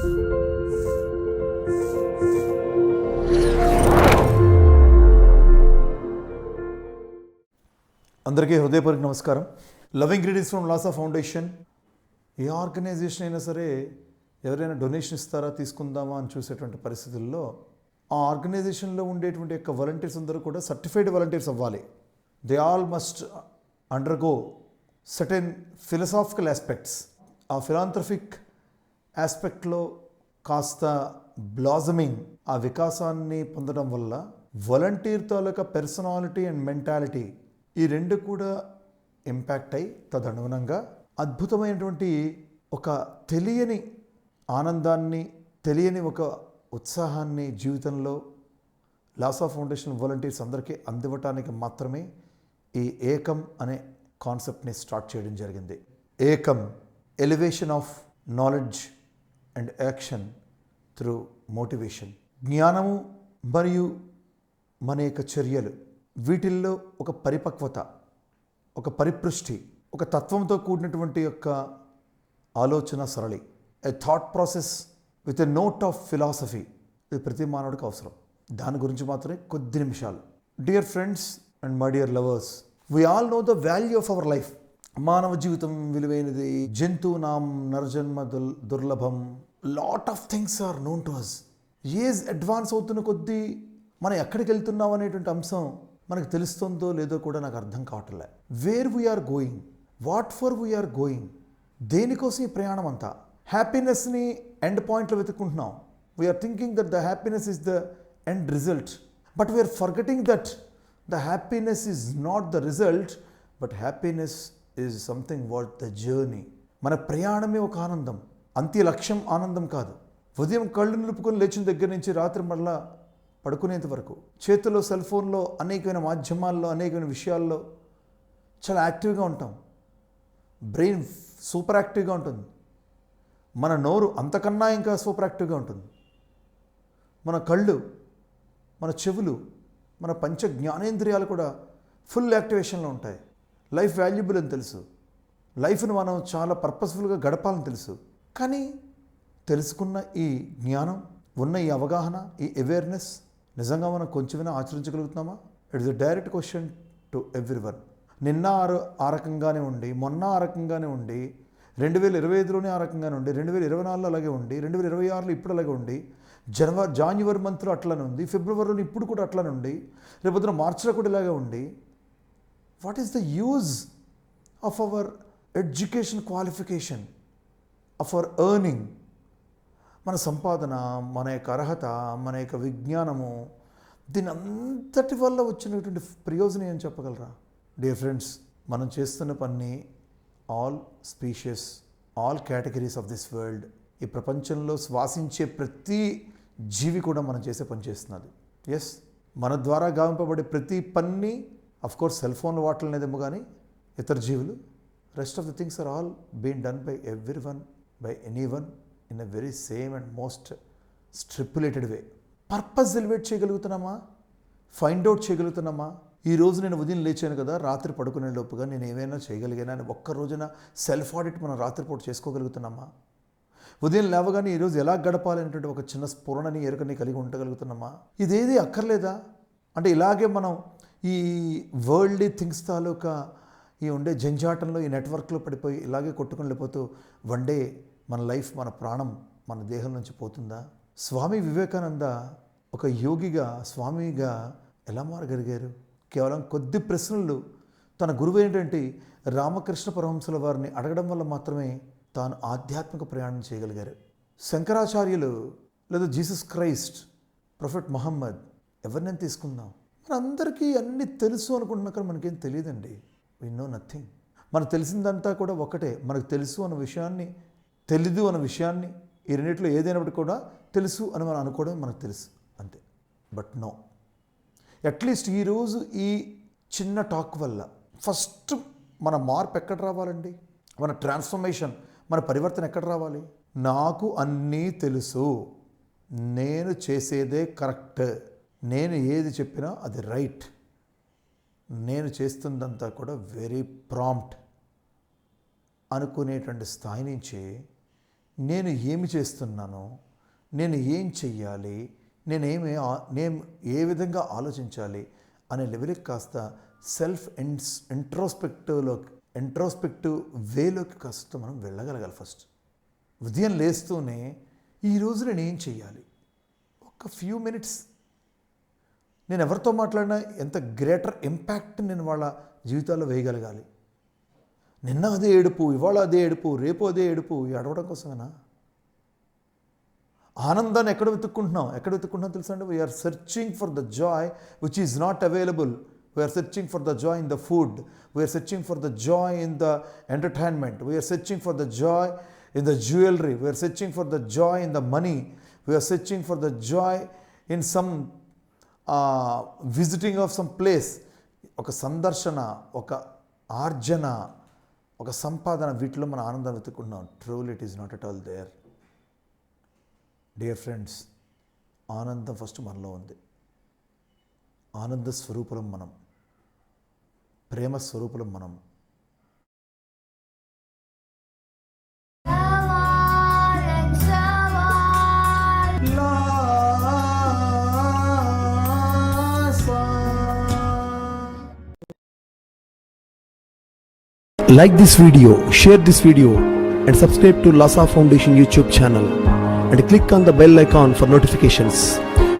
అందరికీ హృదయపూర్వక నమస్కారం. Loving greetings from Lasa foundation. ఏ ఆర్గనైజేషన్ అయినా సరే ఎవరైనా డొనేషన్ ఇస్తారా తీసుకుందామా అని చూసేటువంటి పరిస్థితుల్లో ఆ ఆర్గనైజేషన్లో ఉండేటువంటి యొక్క వాలంటీర్స్ అందరూ కూడా సర్టిఫైడ్ వాలంటీర్స్ అవ్వాలి. They all must undergo certain philosophical aspects. ఆ ఫిలాంథ్రఫిక్ ఆస్పెక్ట్లో కాస్త బ్లాజమింగ్, ఆ వికాసాన్ని పొందడం వల్ల volunteer taluka personality and mentality ఈ రెండు కూడా ఇంపాక్ట్ అయి తదనుగుణంగా అద్భుతమైనటువంటి ఒక తెలియని ఆనందాన్ని, తెలియని ఒక ఉత్సాహాన్ని జీవితంలో లాసా ఫౌండేషన్ వాలంటీర్స్ అందరికీ అందివ్వటానికి మాత్రమే ఈ ఏకం అనే కాన్సెప్ట్ని స్టార్ట్ చేయడం జరిగింది. ఏకం, elevation of knowledge and action through motivation. జ్ఞానము మరియు మన యొక్క చర్యలు, వీటిల్లో ఒక పరిపక్వత, ఒక పరిపృష్టి, ఒక తత్వంతో కూడినటువంటి యొక్క ఆలోచన సరళి, a thought process with a note of philosophy, ఇది ప్రతి మానవుడికి అవసరం. దాని గురించి మాత్రమే కొద్ది నిమిషాలు. Dear friends and my dear lovers, we all know the value of our life. మానవ జీవితం విలువైనది. జంతువునాం నరజన్మ దుర్లభం. Lot of things are known to us. Age advance అవుతున్న కొద్దీ మనం ఎక్కడికి వెళ్తున్నాం అనేటువంటి అంశం మనకు తెలుస్తుందో లేదో కూడా నాకు అర్థం కావట్లే. Where we are going, what for we are going, దేనికోసం ఈ ప్రయాణం అంతా? హ్యాపీనెస్ని ఎండ్ పాయింట్లో వెతుక్కుంటున్నాం. We are thinking that the happiness is the end result, but we are forgetting that the happiness is not the result, but happiness is something what the journey. మన ప్రయాణమే ఒక ఆనందం, అంత్య లక్ష్యం ఆనందం కాదు. ఉదయం కళ్ళు నిలుపుకొని లేచిన దగ్గర నుంచి రాత్రి మళ్ళా పడుకునేంత వరకు చేతుల్లో సెల్ ఫోన్లో అనేకమైన మాధ్యమాల్లో అనేకమైన విషయాల్లో చాలా యాక్టివ్గా ఉంటాం. బ్రెయిన్ సూపర్ యాక్టివ్గా ఉంటుంది. మన నోరు అంతకన్నా ఇంకా సూపర్ యాక్టివ్గా ఉంటుంది. మన కళ్ళు, మన చెవులు, మన పంచ జ్ఞానేంద్రియాలు కూడా ఫుల్ యాక్టివేషన్లో ఉంటాయి. లైఫ్ వాల్యుబుల్ అని తెలుసు, లైఫ్ను మనం చాలా పర్పస్ఫుల్గా గడపాలని తెలుసు. కానీ తెలుసుకున్న ఈ జ్ఞానం, ఉన్న ఈ అవగాహన, ఈ అవేర్నెస్ నిజంగా మనం కొంచెమైనా ఆచరించగలుగుతున్నామా? It's a direct question to everyone. నిన్న ఆ రకంగానే ఉండి, మొన్న ఆ రకంగానే ఉండి, 2025లోనే ఆ రకంగానే ఉండి, 2024లో అలాగే ఉండి, 2026లో ఇప్పుడు అలాగే ఉండి, జాన్యువరి మంత్లో అట్లానే ఉంది, ఫిబ్రవరిలో ఇప్పుడు కూడా అట్లానే ఉండి, రేపొద్దున మార్చిలో కూడా ఇలాగే ఉండి, what is the use of our education qualification, of our earning? మన సంపాదన, మన యొక్క అర్హత, మన యొక్క విజ్ఞానము, దీని అంతటి వల్ల వచ్చినటువంటి ప్రయోజనం ఏం చెప్పగలరా? డియర్ ఫ్రెండ్స్, మనం చేస్తున్న పని all spacious, all categories of this world, ఈ ప్రపంచంలో శ్వాసించే ప్రతి జీవి కూడా మనం చేసే పని చేస్తున్నది. ఎస్, మన ద్వారా గావింపబడే ప్రతి పని అఫ్కోర్స్ సెల్ ఫోన్లో వాడలేదేమో కానీ ఇతర జీవులు, rest of the things are all been done by every one, by any one in a very same and most stipulated way. Purpose elevate చేయగలుగుతున్నామా? ఫైండ్ అవుట్ చేయగలుగుతున్నామా? ఈరోజు నేను ఉదయం లేచాను కదా, రాత్రి పడుకునే లోపుగా నేను ఏమైనా చేయగలిగానా అని ఒక్క రోజున సెల్ఫ్ ఆడిట్ మనం రాత్రిపూట చేసుకోగలుగుతున్నామా? ఉదయం లేవగానే ఈరోజు ఎలా గడపాలనేటువంటి ఒక చిన్న స్ఫురణని, ఎరుకని కలిగి ఉండగలుగుతున్నామా? ఇదేది అక్కర్లేదా? అంటే ఇలాగే మనం ఈ వరల్డ్లీ థింగ్స్ తాలూకా ఈ ఉండే జంజాటంలో, ఈ నెట్వర్క్లో పడిపోయి ఇలాగే కొట్టుకుని వెళ్ళిపోతూ వన్ డే మన లైఫ్, మన ప్రాణం మన దేహం నుంచి పోతుందా? స్వామి వివేకానంద ఒక యోగిగా, స్వామిగా ఎలా మారగలిగారు? కేవలం కొద్ది ప్రశ్నలు తన గురువు ఏంటంటే రామకృష్ణ పరమహంసుల వారిని అడగడం వల్ల మాత్రమే తాను ఆధ్యాత్మిక ప్రయాణం చేయగలిగారు. శంకరాచార్యులు లేదా జీసస్ క్రైస్ట్, ప్రొఫెట్ మహమ్మద్, ఎవరినైనా తీసుకుందాం, మనందరికీ అన్నీ తెలుసు అనుకుంటున్నా కానీ మనకేం తెలియదండి. We know nothing. మనకు తెలిసిందంతా కూడా ఒకటే. మనకు తెలుసు అన్న విషయాన్ని, తెలీదు అన్న విషయాన్ని, ఈ రెండింటిలో ఏదైనప్పటికీ కూడా తెలుసు అని మనం అనుకోవడం మనకు తెలుసు అంతే. బట్ నో, అట్లీస్ట్ ఈరోజు ఈ చిన్న టాక్ వల్ల ఫస్ట్ మన మార్పు ఎక్కడ రావాలండి? మన ట్రాన్స్ఫర్మేషన్, మన పరివర్తన ఎక్కడ రావాలి? నాకు అన్నీ తెలుసు, నేను చేసేదే కరెక్ట్, నేను ఏది చెప్పినా అది రైట్, నేను చేస్తుందంతా కూడా వెరీ ప్రాంప్ట్ అనుకునేటువంటి స్థాయి నుంచి నేను ఏమి చేస్తున్నాను, నేను ఏం చెయ్యాలి, నేను ఏ విధంగా ఆలోచించాలి అనే లెవెల్కి కాస్త సెల్ఫ్ ఇంట్రోస్పెక్టివ్ వేలోకి కాస్త మనం వెళ్ళగలగాలి. ఫస్ట్ ఉదయం లేస్తూనే ఈరోజు నేను ఏం చెయ్యాలి, ఒక ఫ్యూ మినిట్స్ నేను ఎవరితో మాట్లాడినా ఎంత గ్రేటర్ ఇంపాక్ట్ నేను వాళ్ళ జీవితాల్లో వేయగలగాలి. నిన్న అదే ఏడుపు, ఇవాళ అదే ఏడుపు, రేపు అదే ఏడుపు, ఈ అడవడం కోసమేనా? ఆనందాన్ని ఎక్కడ వెతుక్కుంటున్నాం తెలుసా అండి? We are searching for the joy which is not available. We are searching for the joy in the food, we are searching for the joy in the entertainment, we are searching for the joy in the jewellery, we are searching for the joy in the money, we are searching for the joy in some visiting of some place. ఒక సందర్శన, ఒక ఆర్జన, ఒక సంపాదన, వీటిలో మన ఆనందం వెతుక్కుంటున్నాం. Truly it is not at all there. Dear friends, ఆనందం ఫస్ట్ మనలో ఉంది. ఆనంద స్వరూపులం మనం, ప్రేమ స్వరూపులం మనం. Like this video, share this video and subscribe to Lhasa Foundation YouTube channel and click on the bell icon for notifications.